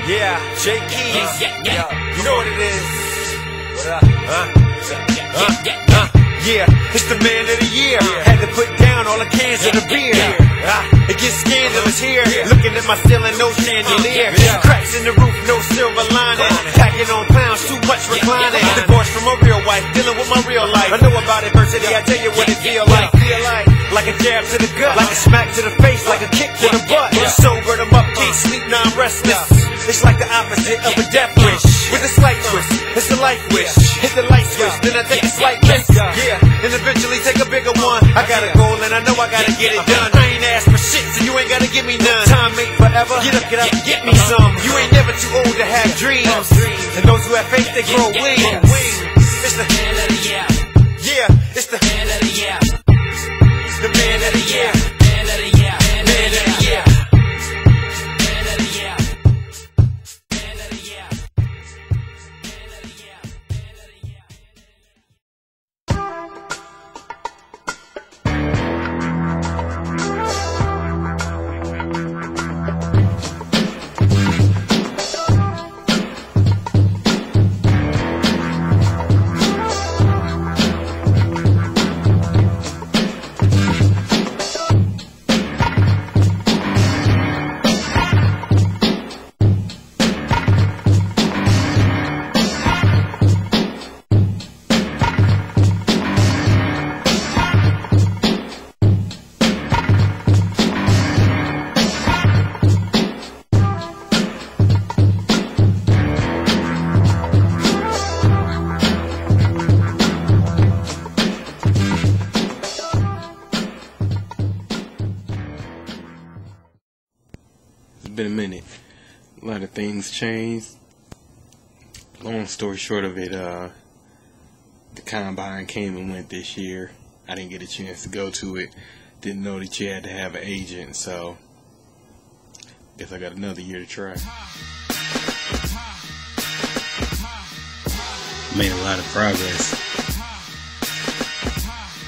Yeah, J Keys. You know what it is. What up? Yeah, it's the man of the year. Had to put down all the cans of the beer. It gets scandalous here. Looking at my ceiling, no chandelier. Cracks in the roof, no silver lining. Packing on pounds, too much reclining. Divorced from a real wife, dealing with my real life. I know about adversity, I tell you what it feel like. Like a jab to the gut, like a smack to the face, like a kick to the butt. Sobered them up, can't sleep, now I'm restless. It's like the opposite of a death wish, with a slight twist. It's a life wish. Hit the light switch, then I take a slight risk. Yeah, and eventually take a bigger one. I got a goal and I know I gotta get it done. I ain't asked for shit, so you ain't gotta give me none. Time ain't forever. Get up, get me some. You ain't never too old to have dreams. And those who have faith, they grow wings. It's the man of the year. Yeah, it's the man of the year. The man of the year. Man of the year. Man of the year. Man of the year. Man of the year. Man of the year. Man of the year. It's been a minute. A lot of things changed. Long story short of it, the combine came and went this year. I didn't get a chance to go to it. Didn't know that you had to have an agent, so guess I got another year to try. Made a lot of progress.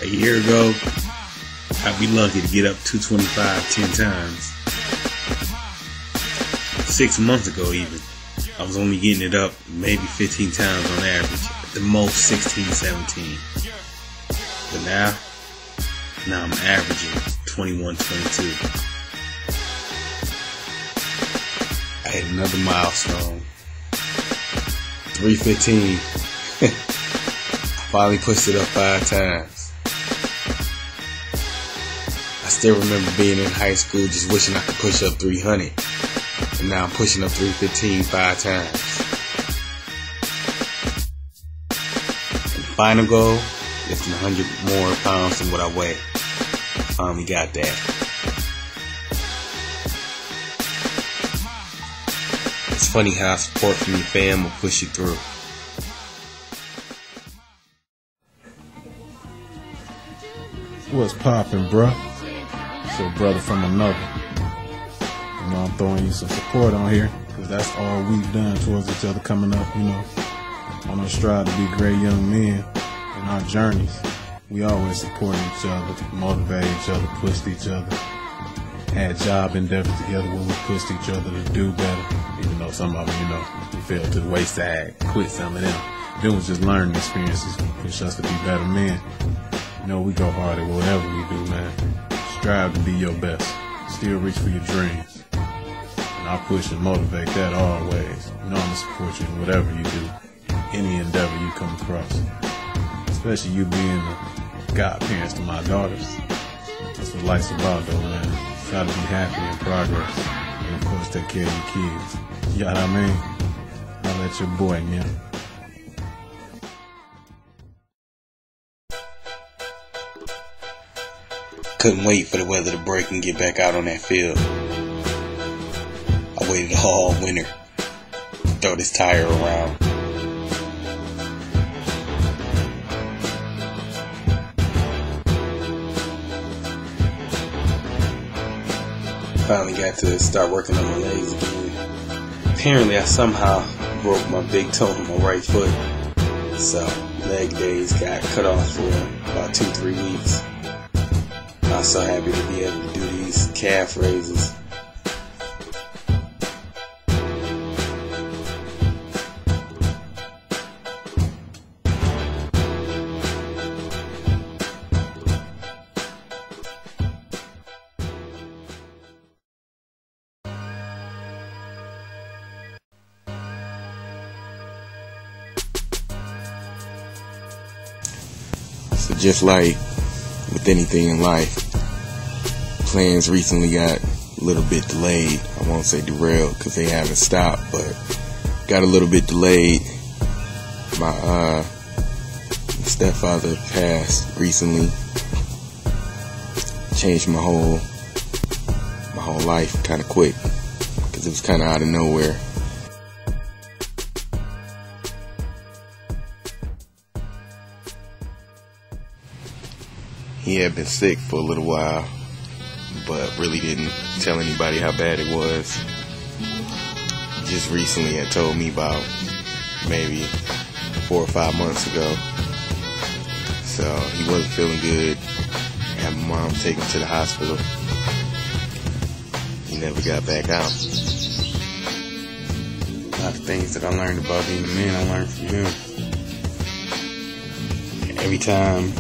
A year ago, I'd be lucky to get up 225 10 times. 6 months ago even, I was only getting it up maybe 15 times on average, at the most 16, 17. But now I'm averaging 21, 22. I hit another milestone, 315. Finally pushed it up 5 times. I still remember being in high school just wishing I could push up 300. And now I'm pushing up 315 5 times. And the final goal, lifting 100 more pounds than what I weigh. Finally got that. It's funny how support from your fam will push you through. What's poppin', bruh? It's your brother from another. You know, I'm throwing you some support on here, because that's all we've done towards each other coming up, you know, on our stride to be great young men in our journeys. We always supported each other, motivated each other, pushed each other, had job endeavors together where we pushed each other to do better, even though some of them, you know, we fell to the wayside, quit some of them. It was just learning experiences, push us to be better men. You know, we go hard at whatever we do, man. Strive to be your best. Still reach for your dreams. And I push and motivate that always. You know, I'm going to support you in whatever you do, any endeavor you come across. Especially you being the godparents to my daughters. That's what life's about, though, man. Try to be happy in progress. And, of course, take care of your kids. You know what I mean? I'll let your boy, man. Couldn't wait for the weather to break and get back out on that field. I waited all winter to throw this tire around. Finally got to start working on my legs again. Apparently I somehow broke my big toe on my right foot. So leg days got cut off for about 2-3 weeks. I was so happy to be able to do these calf raises. So just like with anything in life, plans recently got a little bit delayed. I won't say derailed because they haven't stopped, but got a little bit delayed. My stepfather passed recently. Changed my whole life kind of quick because it was kind of out of nowhere. He had been sick for a little while, but really didn't tell anybody how bad it was. Just recently had told me about maybe 4 or 5 months ago. So he wasn't feeling good. I had my mom take him to the hospital. He never got back out. A lot of things that I learned about being a man, I learned from him. Every time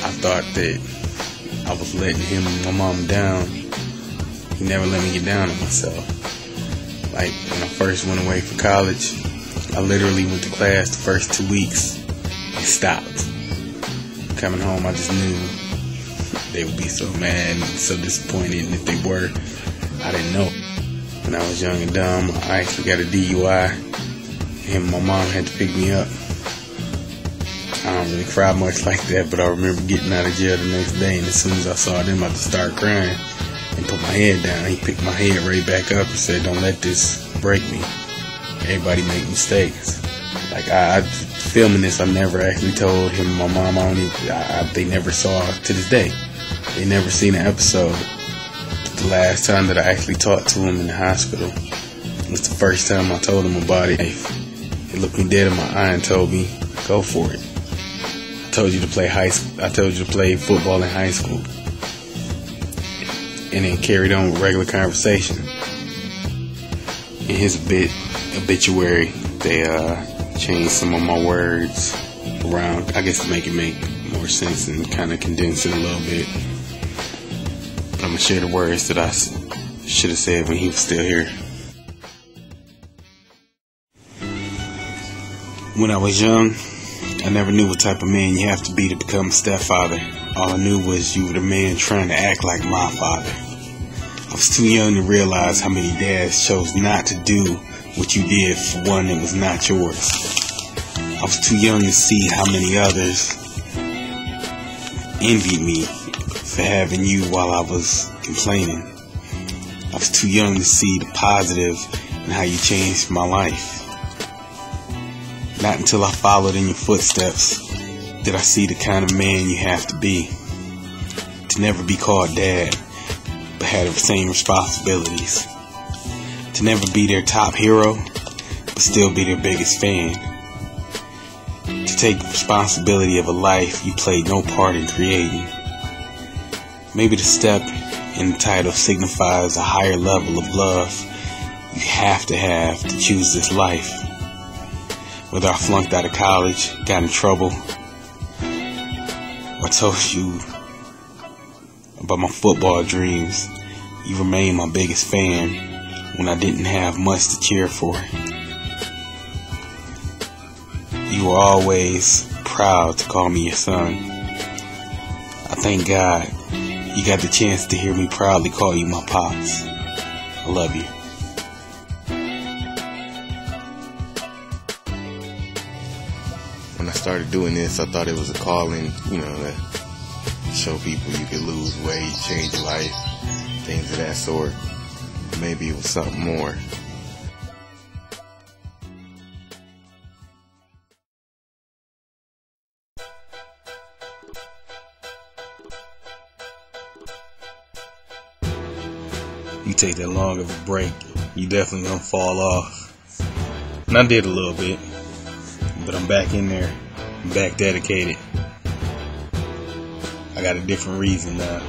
I thought that I was letting him and my mom down, he never let me get down on myself. Like when I first went away for college, I literally went to class the first 2 weeks and stopped. Coming home, I just knew they would be so mad and so disappointed, and if they were, I didn't know. When I was young and dumb, I actually got a DUI, and my mom had to pick me up. I don't really cry much like that, but I remember getting out of jail the next day, and as soon as I saw them, I just started crying and put my head down. He picked my head right back up and said, "Don't let this break me. Everybody make mistakes." Like, I filming this, I never actually told him and my mom. They never saw to this day. They never seen an episode. The last time that I actually talked to him in the hospital was the first time I told him about it. He looked me dead in my eye and told me, "Go for it. I told you to play football in high school." And then carried on with regular conversation. In his obituary, they changed some of my words around, I guess, to make it make more sense and kind of condense it a little bit. But I'm gonna share the words that I should have said when he was still here. When I was young, I never knew what type of man you have to be to become a stepfather. All I knew was you were the man trying to act like my father. I was too young to realize how many dads chose not to do what you did for one that was not yours. I was too young to see how many others envied me for having you while I was complaining. I was too young to see the positive in how you changed my life. Not until I followed in your footsteps did I see the kind of man you have to be. To never be called dad, but have the same responsibilities. To never be their top hero, but still be their biggest fan. To take responsibility of a life you played no part in creating. Maybe the step in the title signifies a higher level of love you have to choose this life. Whether I flunked out of college, got in trouble, or told you about my football dreams, you remain my biggest fan when I didn't have much to cheer for. You were always proud to call me your son. I thank God you got the chance to hear me proudly call you my pops. I love you. When I started doing this, I thought it was a calling, to show people you could lose weight, change your life, things of that sort. Maybe it was something more. You take that long of a break, you definitely gonna fall off. And I did a little bit, but I'm back in there. I'm back dedicated. I got a different reason now.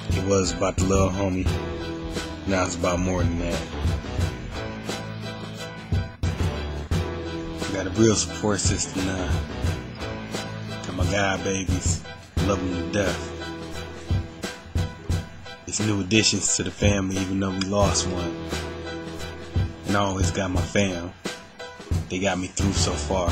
It was about the little homie. Now it's about more than that. I got a real support system now. Got my god babies. Love them to death. It's new additions to the family, even though we lost one. And I always got my fam. They got me through so far.